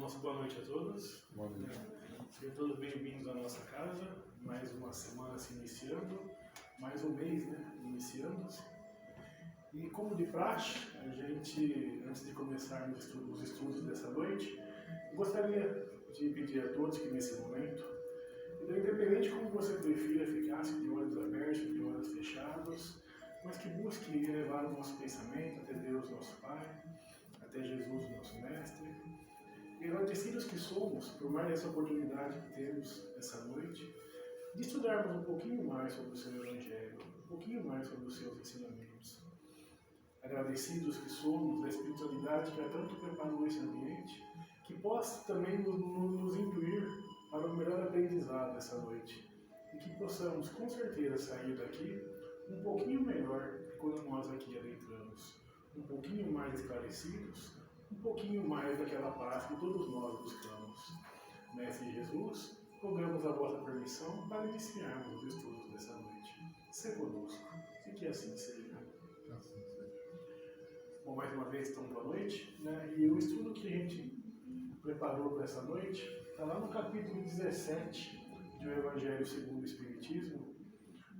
Nossa boa noite a todos. Boa noite. Sejam todos bem-vindos à nossa casa. Mais uma semana se iniciando, mais um mês, iniciando-se. E como de praxe, a gente, antes de começarmos os estudos dessa noite, gostaria de pedir a todos que nesse momento, independente como você prefira ficar, se de olhos abertos, de olhos fechados, mas que busque elevar o nosso pensamento até Deus, nosso Pai, até Jesus, nosso Mestre. E agradecidos que somos por mais essa oportunidade que temos essa noite, de estudarmos um pouquinho mais sobre o seu Evangelho, um pouquinho mais sobre os seus ensinamentos. Agradecidos que somos da espiritualidade que há tanto preparou esse ambiente, que possa também nos incluir para o melhor aprendizado essa noite. E que possamos, com certeza, sair daqui um pouquinho melhor que quando nós aqui adentramos. Um pouquinho mais esclarecidos, um pouquinho mais daquela paz que todos nós buscamos. Mestre Jesus, rogamos a vossa permissão para iniciarmos os estudos dessa noite. Se conosco, e que assim seja. Assim seja. Bom, mais uma vez, então, boa noite. E o estudo que a gente preparou para essa noite está lá no capítulo 17 do Evangelho segundo o Espiritismo,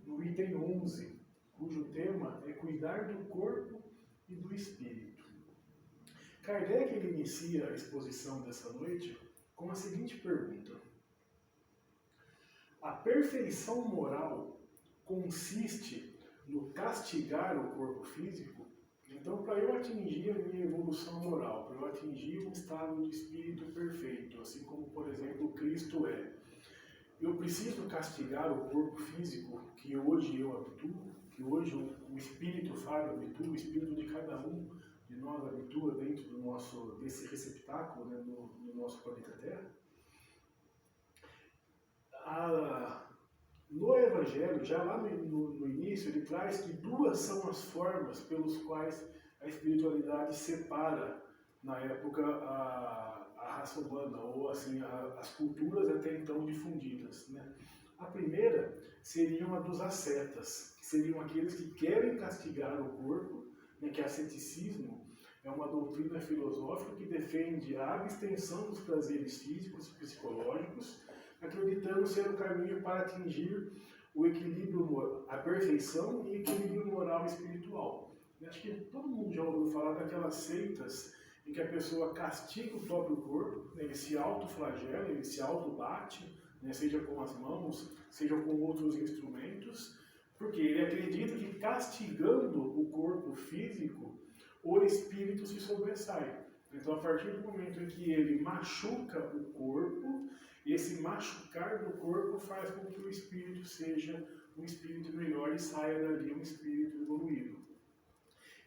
no item 11, cujo tema é cuidar do corpo e do espírito. Kardec ele inicia a exposição dessa noite com a seguinte pergunta: a perfeição moral consiste no castigar o corpo físico? Então, para eu atingir a minha evolução moral, para eu atingir um estado de espírito perfeito, assim como, por exemplo, Cristo é, eu preciso castigar o corpo físico que hoje eu habituo, que hoje o espírito Fábio habitua, o espírito de cada um de nós habitua dentro desse receptáculo, no nosso planeta Terra? No Evangelho, já lá no início, ele traz que duas são as formas pelos quais a espiritualidade separa, na época, a raça humana, ou assim, as culturas até então difundidas. A primeira seriam a dos ascetas, que seriam aqueles que querem castigar o corpo, que asceticismo é uma doutrina filosófica que defende a abstenção dos prazeres físicos e psicológicos, acreditando ser o caminho para atingir o equilíbrio, a perfeição e equilíbrio moral e espiritual. Acho que todo mundo já ouviu falar daquelas seitas em que a pessoa castiga o próprio corpo, ele se autoflagela, ele se autobate, seja com as mãos, seja com outros instrumentos, porque ele acredita que castigando o corpo físico, o espírito se sobressai. Então, a partir do momento em que ele machuca o corpo, esse machucar do corpo faz com que o espírito seja um espírito melhor e saia dali um espírito evoluído.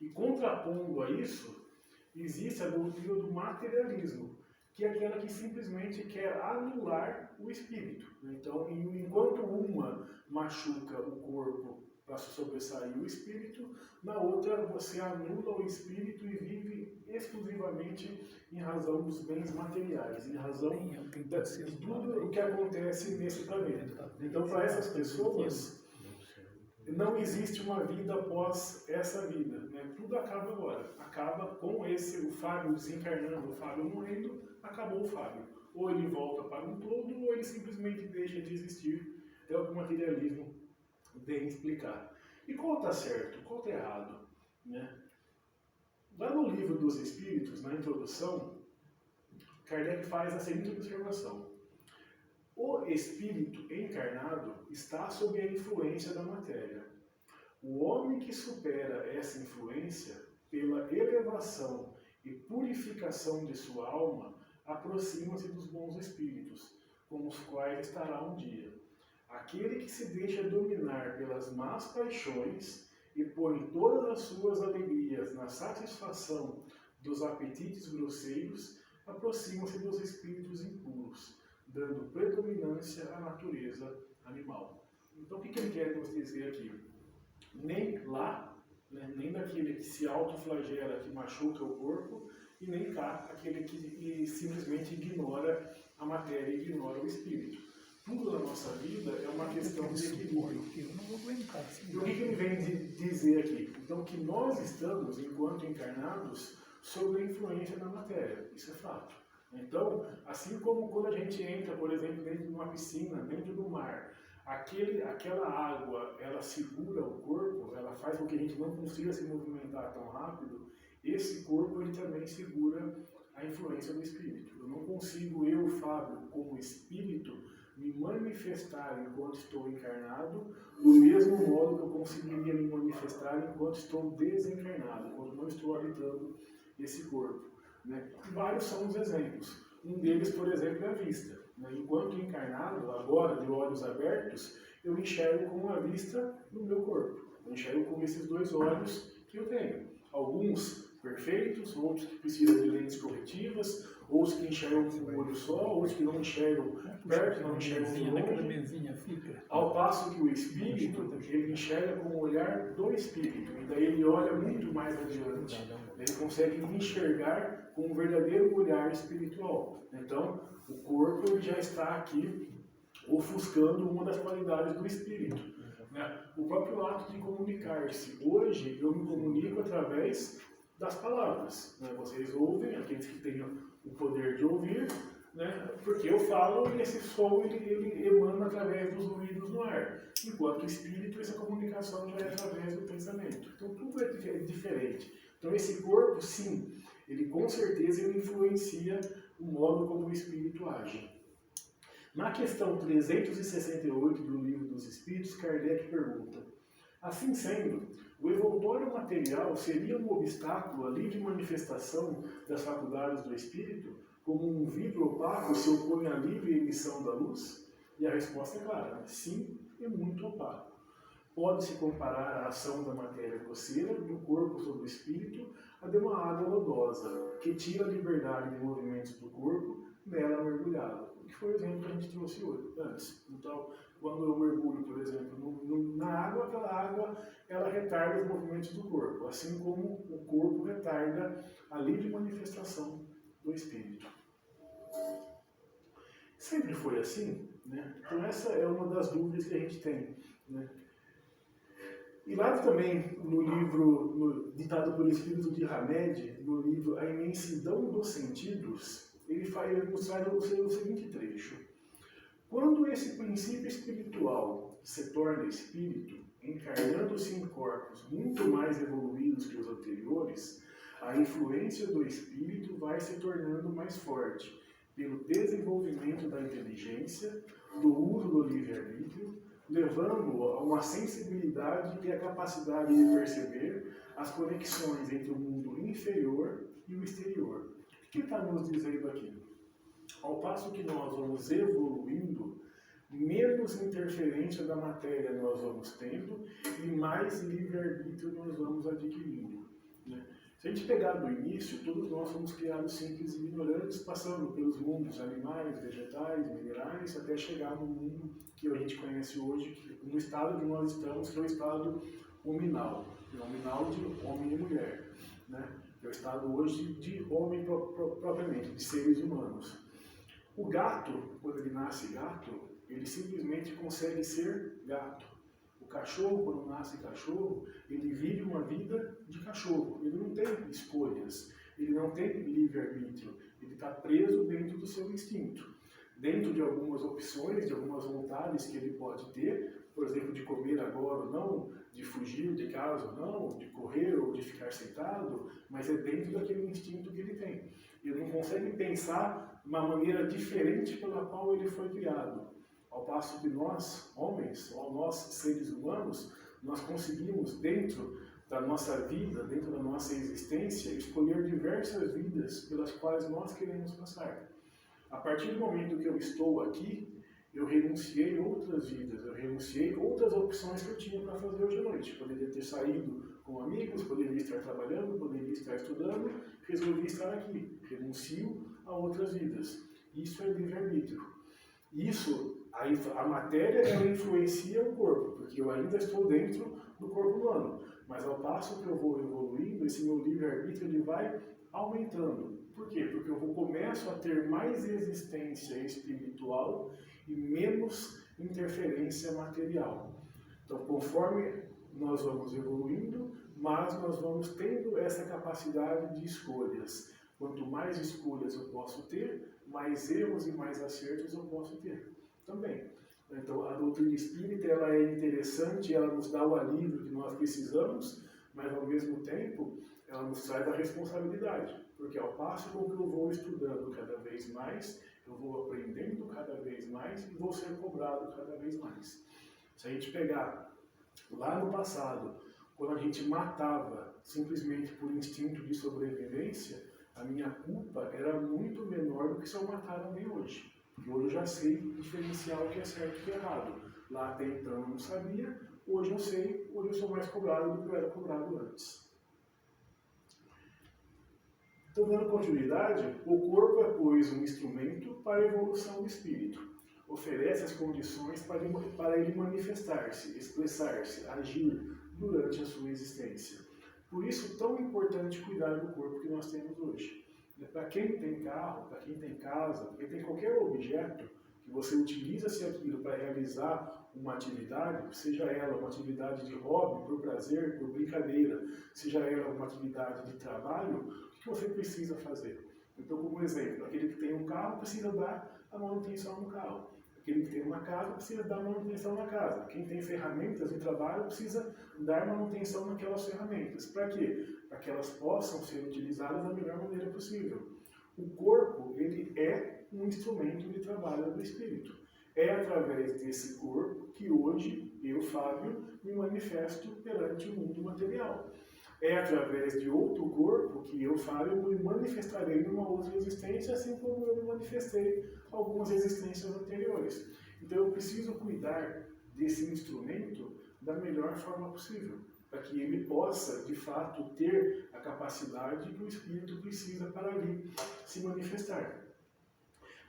E contrapondo a isso, existe a doutrina do materialismo, que é aquela que simplesmente quer anular o espírito. Então, enquanto uma machuca o corpo para se sobressair o espírito, na outra você anula o espírito e vive exclusivamente em razão dos bens materiais, em razão de tudo o que acontece nesse planeta. Então, para essas pessoas, não existe uma vida após essa vida. Tudo acaba agora. Acaba com o Fábio desencarnando, o Fábio morrendo, acabou o Fábio. Ou ele volta para um todo, ou ele simplesmente deixa de existir. É o que o materialismo vem explicar. E qual está certo? Qual está errado? Lá no livro dos Espíritos, na introdução, Kardec faz a seguinte observação: o espírito encarnado está sob a influência da matéria. O homem que supera essa influência pela elevação e purificação de sua alma aproxima-se dos bons espíritos, com os quais estará um dia. Aquele que se deixa dominar pelas más paixões e põe todas as suas alegrias na satisfação dos apetites grosseiros aproxima-se dos espíritos impuros, dando predominância à natureza animal. Então, o que ele quer nos dizer aqui? Nem lá, nem daquele que se autoflagela, que machuca o corpo, e nem cá, aquele que simplesmente ignora a matéria e ignora o espírito. Tudo na nossa vida é uma questão de equilíbrio. E o que ele vem dizer aqui? Então, que nós estamos, enquanto encarnados, sob a influência da matéria. Isso é fato. Então, assim como quando a gente entra, por exemplo, dentro de uma piscina, dentro do mar, aquela água, ela segura o corpo, ela faz com que a gente não consiga se movimentar tão rápido, esse corpo ele também segura a influência do espírito. Eu não consigo, eu, Fábio, como espírito, me manifestar enquanto estou encarnado, do mesmo modo que eu conseguiria me manifestar enquanto estou desencarnado, quando não estou habitando esse corpo. Né? Vários são os exemplos. Um deles, por exemplo, é a vista. Né? Enquanto encarnado, agora de olhos abertos, eu enxergo com a vista no meu corpo. Eu enxergo com esses dois olhos que eu tenho. Alguns perfeitos, outros que precisam de lentes corretivas, outros que enxergam com um olho só, outros que não enxergam perto, não enxergam de longe. Ao passo que o espírito, ele enxerga com o olhar do espírito, e daí ele olha muito mais adiante. Ele consegue enxergar com um verdadeiro olhar espiritual. Então, o corpo ele já está aqui ofuscando uma das qualidades do espírito. Né? O próprio ato de comunicar-se. Hoje, eu me comunico através das palavras. Né? Vocês ouvem, aqueles que têm o poder de ouvir, né? Porque eu falo e esse som ele emana através dos ruídos no ar. Enquanto o espírito, essa comunicação já é através do pensamento. Então, tudo é diferente. Então, esse corpo, sim, ele com certeza ele influencia o modo como o espírito age. Na questão 368 do Livro dos Espíritos, Kardec pergunta: assim sendo, o evoltório material seria um obstáculo à livre manifestação das faculdades do espírito, como um vidro opaco se opõe à livre emissão da luz? E a resposta é clara: sim, é muito opaco. Pode-se comparar a ação da matéria grosseira do corpo sobre o espírito a de uma água lodosa, que tira a liberdade de movimentos do corpo nela mergulhado. Que foi o exemplo que a gente trouxe hoje, antes. Então, quando eu mergulho, por exemplo, na água, aquela água ela retarda os movimentos do corpo, assim como o corpo retarda a livre manifestação do espírito. Sempre foi assim, né? Então essa é uma das dúvidas que a gente tem, né? E lá também, no livro ditado pelo Espírito de Hamed, no livro A Imensidão dos Sentidos, ele nos traz o seguinte trecho: quando esse princípio espiritual se torna espírito, encarnando-se em corpos muito mais evoluídos que os anteriores, a influência do espírito vai se tornando mais forte, pelo desenvolvimento da inteligência, do uso do livre-arbítrio, levando-o a uma sensibilidade e a capacidade de perceber as conexões entre o mundo inferior e o exterior. O que está nos dizendo aqui? Ao passo que nós vamos evoluindo, menos interferência da matéria nós vamos tendo e mais livre-arbítrio nós vamos adquirindo. Né? Se a gente pegar do início, todos nós fomos criados simples e ignorantes, passando pelos mundos animais, vegetais, minerais, até chegar no mundo que a gente conhece hoje, no estado que nós estamos, que é o estado hominal. Hominal de homem e mulher. Né? É o estado hoje de homem propriamente, de seres humanos. O gato, quando ele nasce gato, ele simplesmente consegue ser gato. O cachorro, quando nasce cachorro, ele vive uma vida de cachorro. Ele não tem escolhas, ele não tem livre-arbítrio, ele está preso dentro do seu instinto. Dentro de algumas opções, de algumas vontades que ele pode ter, por exemplo, de comer agora ou não, de fugir de casa ou não, de correr ou de ficar sentado, mas é dentro daquele instinto que ele tem. Ele não consegue pensar uma maneira diferente pela qual ele foi criado. Ao passo que nós, homens, ou nós, seres humanos, nós conseguimos, dentro da nossa vida, dentro da nossa existência, escolher diversas vidas pelas quais nós queremos passar. A partir do momento que eu estou aqui, eu renunciei outras vidas, eu renunciei outras opções que eu tinha para fazer hoje à noite. Poderia ter saído com amigos, poderia estar trabalhando, poderia estar estudando, resolvi estar aqui. Renuncio a outras vidas. Isso é livre-arbítrio. Isso, a matéria, ela influencia o corpo, porque eu ainda estou dentro do corpo humano. Mas ao passo que eu vou evoluindo, esse meu livre-arbítrio ele vai aumentando. Por quê? Porque eu começo a ter mais existência espiritual e menos interferência material. Então, conforme nós vamos evoluindo, mas nós vamos tendo essa capacidade de escolhas. Quanto mais escolhas eu posso ter, mais erros e mais acertos eu posso ter também. Então, a doutrina espírita ela é interessante, ela nos dá o alívio que nós precisamos, mas ao mesmo tempo ela nos traz a responsabilidade, porque ao passo com que eu vou estudando cada vez mais, eu vou aprendendo cada vez mais e vou ser cobrado cada vez mais. Se a gente pegar lá no passado, quando a gente matava simplesmente por instinto de sobrevivência, a minha culpa era muito menor do que se eu matar alguém hoje. Porque hoje eu já sei diferenciar o que é certo e o que é errado. Lá até então eu não sabia, hoje eu sei, hoje eu sou mais cobrado do que eu era cobrado antes. Então, dando continuidade, o corpo é, pois, um instrumento para a evolução do espírito. Oferece as condições para ele manifestar-se, expressar-se, agir durante a sua existência. Por isso, tão importante cuidar do corpo que nós temos hoje. Para quem tem carro, para quem tem casa, para quem tem qualquer objeto que você utiliza-se aquilo para realizar uma atividade, seja ela uma atividade de hobby, por prazer, por brincadeira, seja ela uma atividade de trabalho, o que você precisa fazer? Então, como exemplo, aquele que tem um carro precisa dar a manutenção no carro. Aquele que tem uma casa precisa dar manutenção na casa. Quem tem ferramentas de trabalho precisa dar manutenção naquelas ferramentas. Para quê? Para que elas possam ser utilizadas da melhor maneira possível. O corpo, ele é um instrumento de trabalho do espírito. É através desse corpo que hoje eu, Fábio, me manifesto perante o mundo material. É através de outro corpo que eu, Fábio, me manifestarei numa outra existência, assim como eu me manifestei algumas existências anteriores. Então eu preciso cuidar desse instrumento da melhor forma possível, para que ele possa, de fato, ter a capacidade que o espírito precisa para ali se manifestar.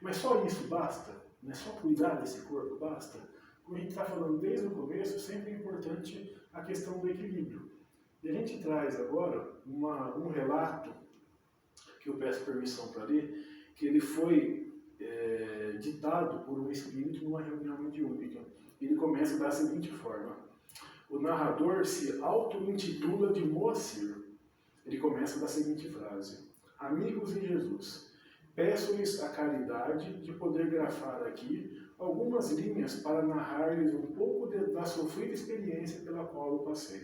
Mas só isso basta? Não é só cuidar desse corpo basta? Como a gente está falando desde o começo, sempre é importante a questão do equilíbrio. E a gente traz agora um relato, que eu peço permissão para ler, que ele foi ditado por um espírito numa reunião mediúnica. Ele começa da seguinte forma: o narrador se auto-intitula de Moacir. Ele começa da seguinte frase: amigos em Jesus, peço-lhes a caridade de poder grafar aqui algumas linhas para narrar-lhes um pouco da sofrida experiência pela qual eu passei.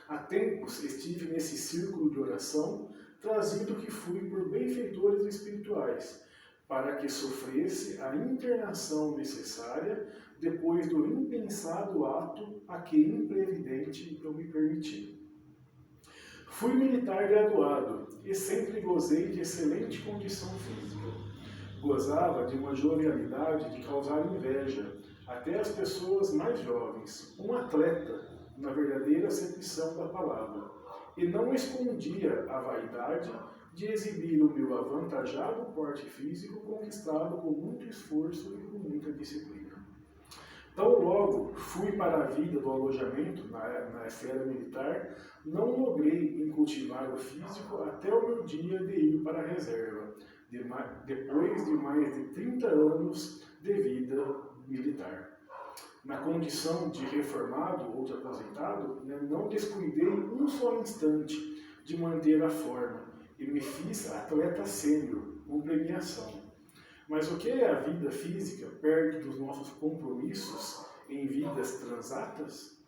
Há tempos estive nesse círculo de oração, trazido que fui por benfeitores espirituais, para que sofresse a internação necessária depois do impensado ato a que imprevidente eu me permiti. Fui militar graduado e sempre gozei de excelente condição física. Gozava de uma jovialidade de causar inveja, até as pessoas mais jovens, um atleta, na verdadeira acepção da palavra, e não escondia a vaidade de exibir o meu avantajado porte físico conquistado com muito esforço e com muita disciplina. Tão logo fui para a vida do alojamento na esfera militar, não logrei em cultivar o físico até o meu dia de ir para a reserva, depois de mais de 30 anos de vida militar. Na condição de reformado ou de aposentado, não descuidei um só instante de manter a forma e me fiz atleta sênior, com premiação. Mas o que é a vida física perto dos nossos compromissos em vidas transatas?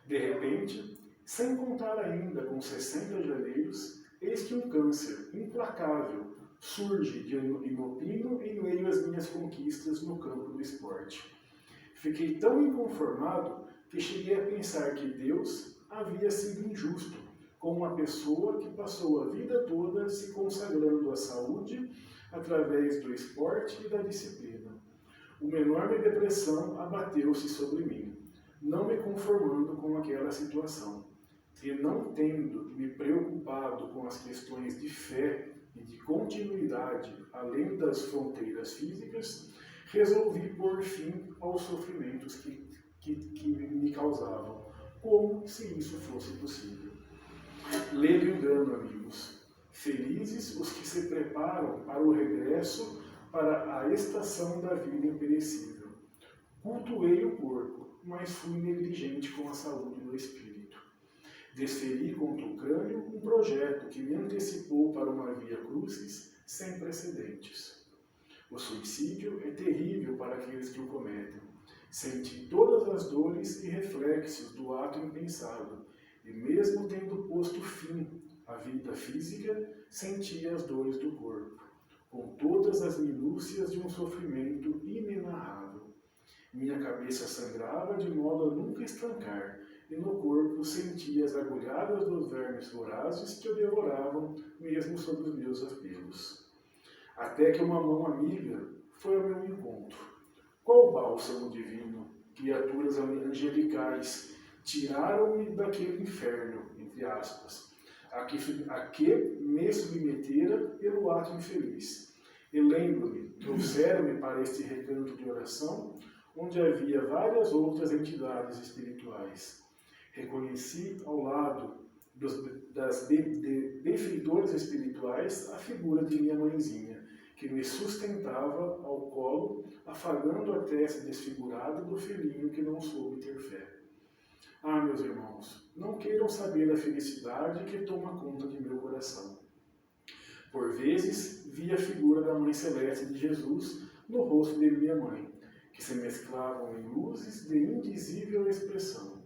De repente, sem contar ainda com 60 janeiros, eis que um câncer implacável surge de inopino em meio às minhas conquistas no campo do esporte. Fiquei tão inconformado que cheguei a pensar que Deus havia sido injusto com uma pessoa que passou a vida toda se consagrando à saúde através do esporte e da disciplina. Uma enorme depressão abateu-se sobre mim, não me conformando com aquela situação, e não tendo me preocupado com as questões de fé e de continuidade além das fronteiras físicas, resolvi pôr fim aos sofrimentos que me causavam, como se isso fosse possível. Lê o engano, amigos. Felizes os que se preparam para o regresso para a estação da vida imperecível. Cultuei o corpo, mas fui negligente com a saúde do espírito. Desferi contra o crânio um projeto que me antecipou para uma via crucis sem precedentes. O suicídio é terrível para aqueles que o cometem. Senti todas as dores e reflexos do ato impensado, e mesmo tendo posto fim à vida física, sentia as dores do corpo, com todas as minúcias de um sofrimento inenarrável. Minha cabeça sangrava de modo a nunca estancar, e no corpo sentia as agulhadas dos vermes vorazes que o devoravam, mesmo sob os meus apelos. Até que uma mão amiga foi ao meu encontro. Qual bálsamo divino, criaturas angelicais, tiraram-me daquele inferno, entre aspas, a que me submetera pelo ato infeliz. E lembro-me, trouxeram-me para este recanto de oração, onde havia várias outras entidades espirituais. Reconheci ao lado das benfeitoras espirituais a figura de minha mãezinha, que me sustentava ao colo, afagando a testa desfigurada do filhinho que não soube ter fé. Ah, meus irmãos, não queiram saber a felicidade que toma conta de meu coração. Por vezes, vi a figura da Mãe Celeste de Jesus no rosto de minha mãe, que se mesclavam em luzes de indizível expressão.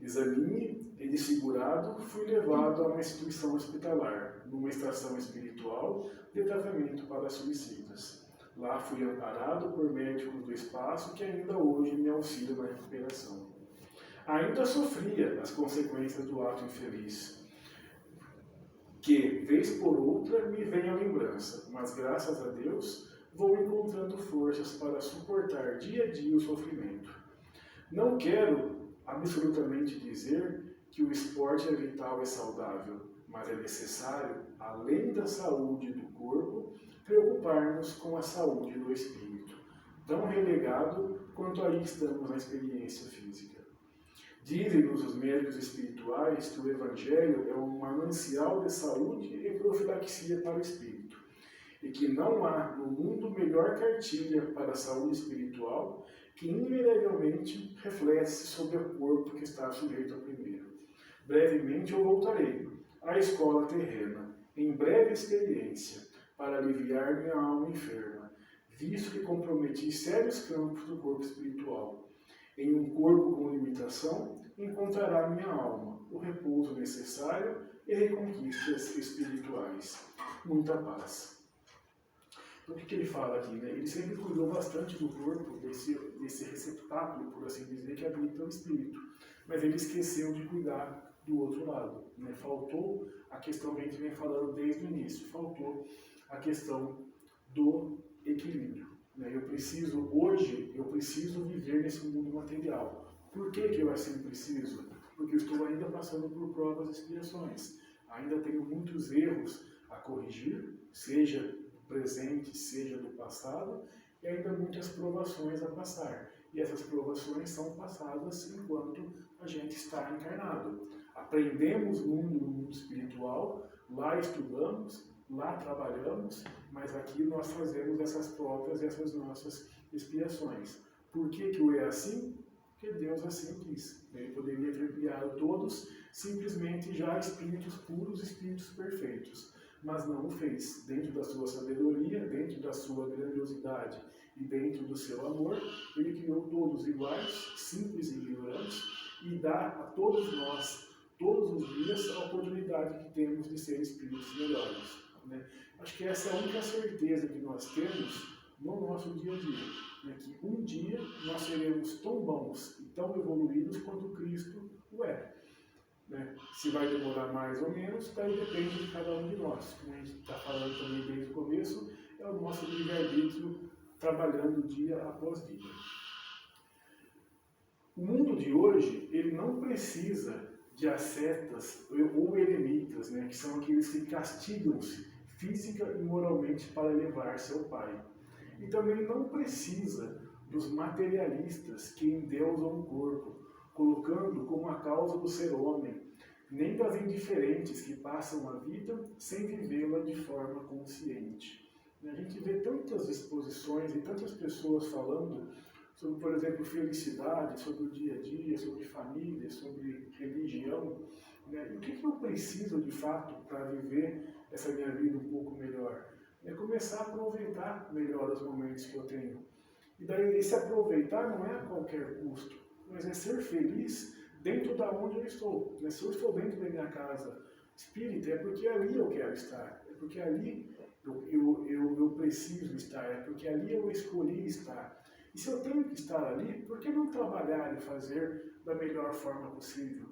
Examine e desfigurado, fui levado a uma instituição hospitalar, numa estação espiritual de tratamento para suicidas. Lá fui amparado por médicos do espaço que ainda hoje me auxiliam na recuperação. Ainda sofria as consequências do ato infeliz, que, vez por outra, me vem à lembrança, mas graças a Deus vou encontrando forças para suportar dia a dia o sofrimento. Não quero absolutamente dizer que o esporte é vital e saudável, mas é necessário, além da saúde do corpo, preocupar-nos com a saúde do espírito, tão relegado quanto aí estamos na experiência física. Dizem-nos os médicos espirituais que o Evangelho é um manancial de saúde e profilaxia para o espírito, e que não há no mundo melhor cartilha para a saúde espiritual que invariavelmente reflete-se sobre o corpo que está sujeito ao primeiro. Brevemente eu voltarei à escola terrena, em breve experiência, para aliviar minha alma enferma, visto que comprometi sérios campos do corpo espiritual. Em um corpo com limitação, encontrará minha alma o repouso necessário e reconquistas espirituais. Muita paz. Então, o que ele fala aqui? Né? Ele sempre cuidou bastante do corpo, desse receptáculo, por assim dizer, que habita o espírito. Mas ele esqueceu de cuidar do outro lado. Né? Faltou a questão que a gente vem falando desde o início. Faltou a questão do equilíbrio. Né? Hoje, eu preciso viver nesse mundo material. Por que eu assim preciso? Porque eu estou ainda passando por provas e expiações. Ainda tenho muitos erros a corrigir, seja do presente, seja do passado, e ainda muitas provações a passar. E essas provações são passadas enquanto a gente está encarnado. Aprendemos no mundo espiritual, lá estudamos, lá trabalhamos, mas aqui nós fazemos essas provas e essas nossas expiações. Por que o é assim? Porque Deus assim quis. Ele poderia ter criado todos simplesmente já espíritos puros, espíritos perfeitos, mas não o fez. Dentro da sua sabedoria, dentro da sua grandiosidade e dentro do seu amor, ele criou todos iguais, simples e ignorantes, e dá a todos nós, todos os dias, a oportunidade que temos de ser espíritos melhores. Né? Acho que essa é a única certeza que nós temos no nosso dia a dia, né? Que um dia nós seremos tão bons e tão evoluídos quanto Cristo o é. Né? Se vai demorar mais ou menos, daí depende de cada um de nós. Como a gente está falando também desde o começo, é o nosso livre-arbítrio trabalhando dia após dia. O mundo de hoje, ele não precisa de ascetas ou eremitas, né, que são aqueles que castigam-se física e moralmente para elevar-se ao Pai. E também não precisa dos materialistas que endeusam o corpo, colocando como a causa do ser homem, nem das indiferentes que passam a vida sem vivê-la de forma consciente. A gente vê tantas exposições e tantas pessoas falando sobre, por exemplo, felicidade, sobre o dia a dia, sobre família, sobre religião. Né? E o que eu preciso, de fato, para viver essa minha vida um pouco melhor? É começar a aproveitar melhor os momentos que eu tenho. E daí esse aproveitar não é a qualquer custo, mas é ser feliz dentro da onde eu estou. Se eu estou dentro da minha casa espírita, é porque ali eu quero estar, é porque ali eu preciso estar, é porque ali eu escolhi estar. E se eu tenho que estar ali, por que não trabalhar e fazer da melhor forma possível?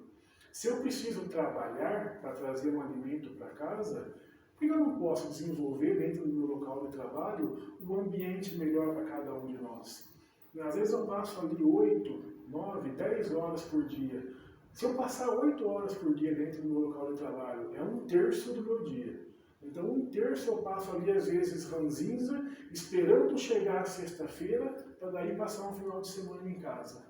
Se eu preciso trabalhar para trazer um alimento para casa, por que eu não posso desenvolver dentro do meu local de trabalho um ambiente melhor para cada um de nós? Às vezes eu passo ali 8, 9, 10 horas por dia. Se eu passar 8 horas por dia dentro do meu local de trabalho, é 1/3 do meu dia. Então 1/3 eu passo ali às vezes ranzinza, esperando chegar a sexta-feira, para daí passar um final de semana em casa.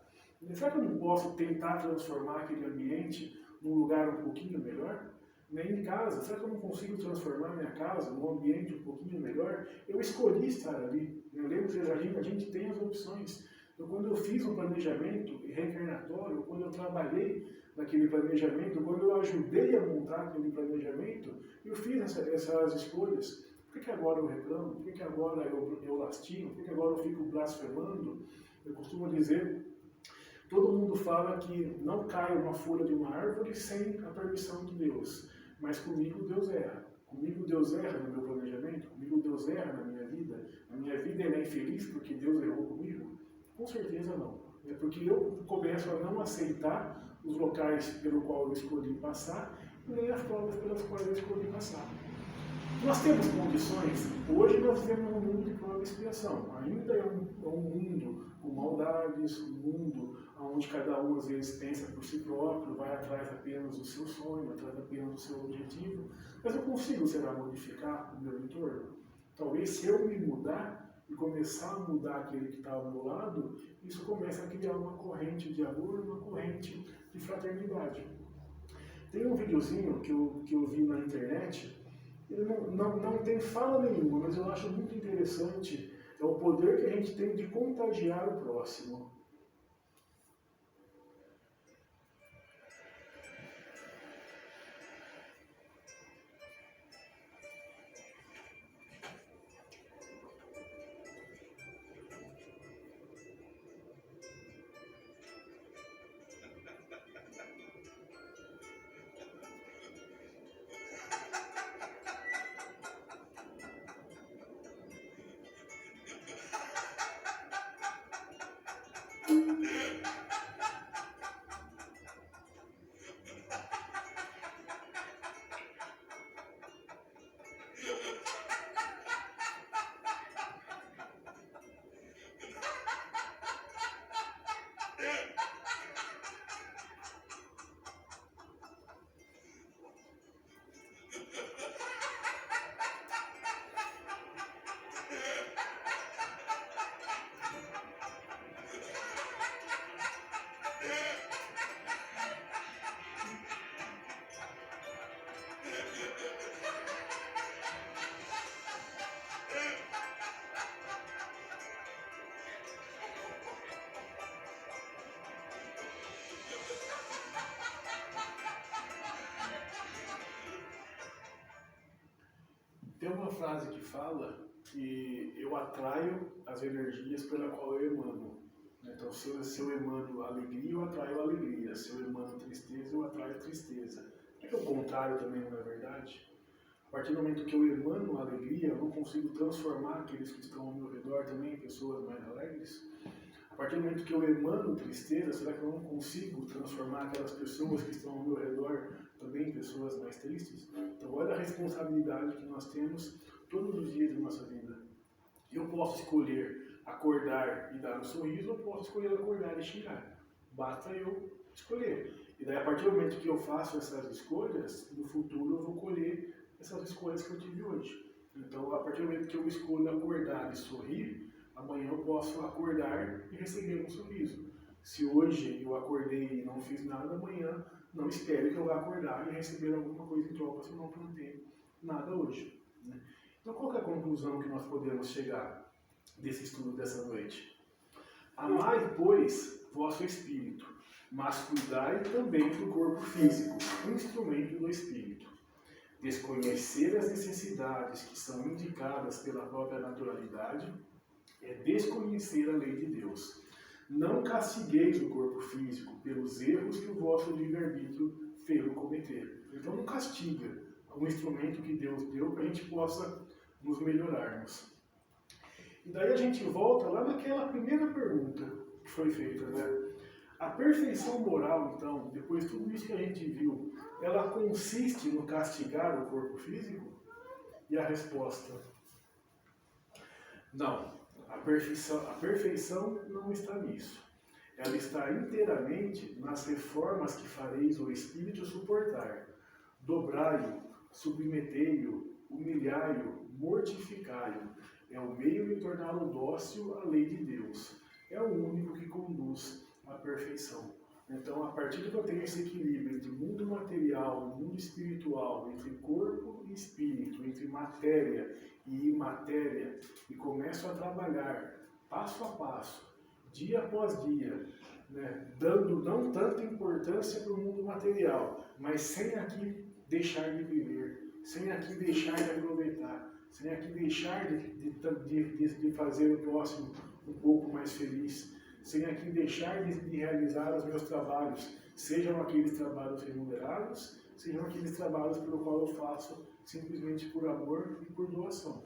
Será que eu não posso tentar transformar aquele ambiente num lugar um pouquinho melhor? Nem em casa, será que eu não consigo transformar minha casa num ambiente um pouquinho melhor? Eu escolhi estar ali. Eu lembro que a gente tem as opções. Então, quando eu fiz um planejamento reencarnatório, quando eu trabalhei naquele planejamento, quando eu ajudei a montar aquele planejamento, eu fiz essas escolhas. Por que agora eu reclamo? Por que agora eu lastimo? Por que agora eu fico blasfemando? Eu costumo dizer, todo mundo fala que não cai uma folha de uma árvore sem a permissão de Deus. Mas comigo Deus erra. Comigo Deus erra no meu planejamento, comigo Deus erra na minha vida. A minha vida é infeliz porque Deus errou comigo? Com certeza não. É porque eu começo a não aceitar os locais pelo qual eu escolhi passar, nem as provas pelas quais eu escolhi passar. Nós temos condições, hoje nós vivemos um mundo de prova e expiação. Ainda é um mundo com maldades, um mundo onde cada um às vezes pensa por si próprio, vai atrás apenas do seu sonho, atrás apenas do seu objetivo. Mas eu consigo, será, modificar o meu entorno? Talvez se eu me mudar e começar a mudar aquele que está ao meu lado, isso começa a criar uma corrente de amor, uma corrente de fraternidade. Tem um videozinho que eu vi na internet. Ele não tem fala nenhuma, mas eu acho muito interessante é o poder que a gente tem de contagiar o próximo. Tem uma frase que fala que eu atraio as energias pela qual eu emano. Então, se eu emano alegria, eu atraio alegria. Se eu emano tristeza, eu atraio tristeza. É que o contrário também não é verdade? A partir do momento que eu emano alegria, eu não consigo transformar aqueles que estão ao meu redor também em pessoas mais alegres? A partir do momento que eu emano tristeza, será que eu não consigo transformar aquelas pessoas que estão ao meu redor também em pessoas mais tristes? Então, olha a responsabilidade que nós temos todos os dias da nossa vida. Eu posso escolher acordar e dar um sorriso, ou posso escolher acordar e xingar. Basta eu escolher. E daí, a partir do momento que eu faço essas escolhas, no futuro eu vou colher essas escolhas que eu tive hoje. Então, a partir do momento que eu escolho acordar e sorrir, amanhã eu posso acordar e receber um sorriso. Se hoje eu acordei e não fiz nada, amanhã não espere que eu vá acordar e receber alguma coisa em troca se eu não plantei nada hoje. Então, qual é a conclusão que nós podemos chegar desse estudo dessa noite? Amai, pois, vosso espírito, mas cuidai também do corpo físico, instrumento do espírito. Desconhecer as necessidades que são indicadas pela própria naturalidade é desconhecer a lei de Deus. Não castigueis o corpo físico pelos erros que o vosso livre-arbítrio fez cometer. Então não castiga um instrumento que Deus deu para a gente possa nos melhorarmos. E daí a gente volta lá naquela primeira pergunta que foi feita, né? A perfeição moral, então, depois de tudo isso que a gente viu, ela consiste no castigar o corpo físico? E a resposta: não. A perfeição não está nisso. Ela está inteiramente nas reformas que fareis o espírito suportar. Dobrai-o, submetei-o, humilhai-o, mortificai-o. É o meio de torná-lo dócil à lei de Deus. É o único que conduz à perfeição. Então, a partir do que eu tenho esse equilíbrio entre mundo material e mundo espiritual, entre corpo e espírito, entre matéria e imatéria, e começo a trabalhar passo a passo, dia após dia, né, dando não tanta importância para o mundo material, mas sem aqui deixar de viver, sem aqui deixar de aproveitar, sem aqui deixar de fazer o próximo um pouco mais feliz, sem aqui deixar de realizar os meus trabalhos, sejam aqueles trabalhos remunerados, sejam aqueles trabalhos pelo qual eu faço simplesmente por amor e por doação.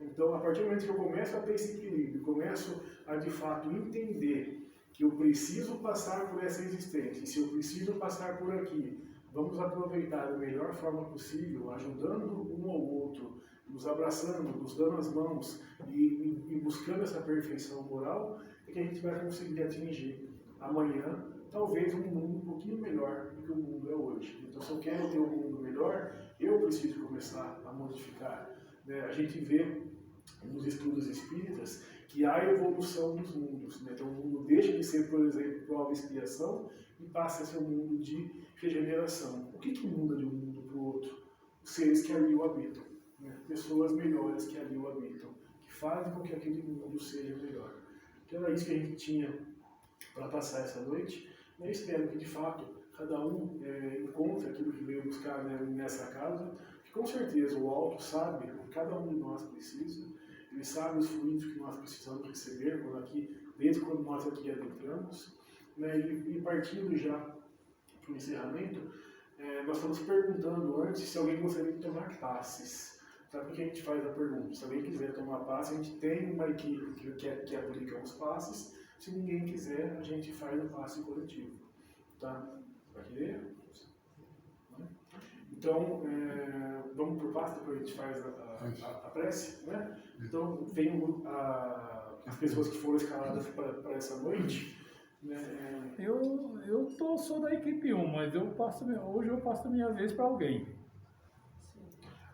Então, a partir do momento que eu começo a ter esse equilíbrio, começo a de fato entender que eu preciso passar por essa existência, e se eu preciso passar por aqui, vamos aproveitar da melhor forma possível, ajudando um ao outro, nos abraçando, nos dando as mãos e buscando essa perfeição moral, é que a gente vai conseguir atingir amanhã, talvez, um mundo um pouquinho melhor do que o mundo é hoje. Então, se eu quero ter um mundo melhor, eu preciso começar a modificar. Né? A gente vê nos estudos espíritas que há evolução dos mundos. Né? Então, o mundo deixa de ser, por exemplo, prova e expiação e passa a ser um mundo de regeneração. O que muda de um mundo para o outro? Os seres que ali o habitam. Né? Pessoas melhores que ali o habitam, que fazem com que aquele mundo seja melhor. Então, era isso que a gente tinha para passar essa noite. Eu espero que, de fato, cada um encontre aquilo que veio buscar, né, nessa casa, que com certeza o Alto sabe o que cada um de nós precisa, ele sabe os fluidos que nós precisamos receber desde quando nós aqui adentramos, né, e partindo já para o encerramento, nós estamos perguntando antes se alguém gostaria de tomar passes. Sabe por que a gente faz a pergunta? Se alguém quiser tomar passe, a gente tem uma equipe que aplica os passes. Se ninguém quiser, a gente faz o passe coletivo. Tá? Vai querer? Então, vamos por passe, depois a gente faz a prece. Né? Então, vem as pessoas que foram escaladas para essa noite. Né? Eu sou da equipe 1, mas hoje eu passo a minha vez para alguém.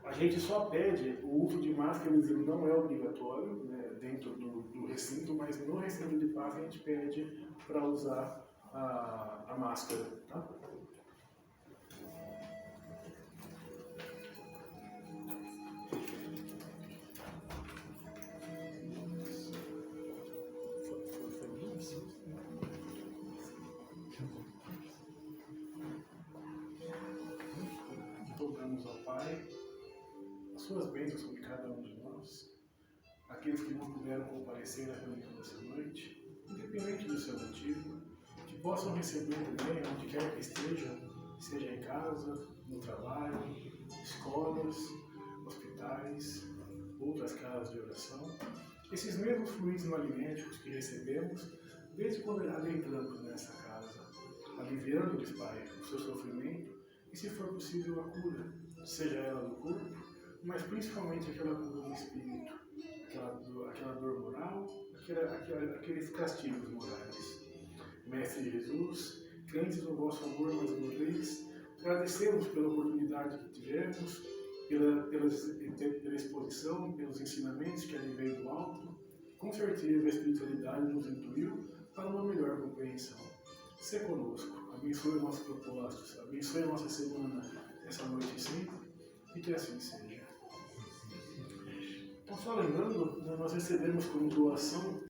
A gente só pede, o uso de máscaras ele não é obrigatório, né, dentro do recinto, mas no recinto de passe a gente pede para usar a máscara. Tá? Voltamos ao Pai. Suas bênçãos sobre cada um de nós, aqueles que não puderam comparecer à reunião dessa noite, independente do seu motivo, que possam receber também, onde quer que estejam, seja em casa, no trabalho, escolas, hospitais, outras casas de oração, esses mesmos fluidos magnéticos que recebemos desde quando adentramos nessa casa, aliviando-lhes, Pai, o seu sofrimento e, se for possível, a cura, seja ela do corpo, mas principalmente aquela cura do espírito, aquela dor moral, aqueles castigos morais. Mestre Jesus, crentes no vosso amor mais uma vez, agradecemos pela oportunidade que tivemos, pela exposição, pelos ensinamentos que ali veio do alto. Com certeza a espiritualidade nos intuiu para uma melhor compreensão. Se conosco, abençoe nossos propósitos, abençoe a nossa semana, essa noite sempre, e que assim seja. Então, só lembrando, nós recebemos como doação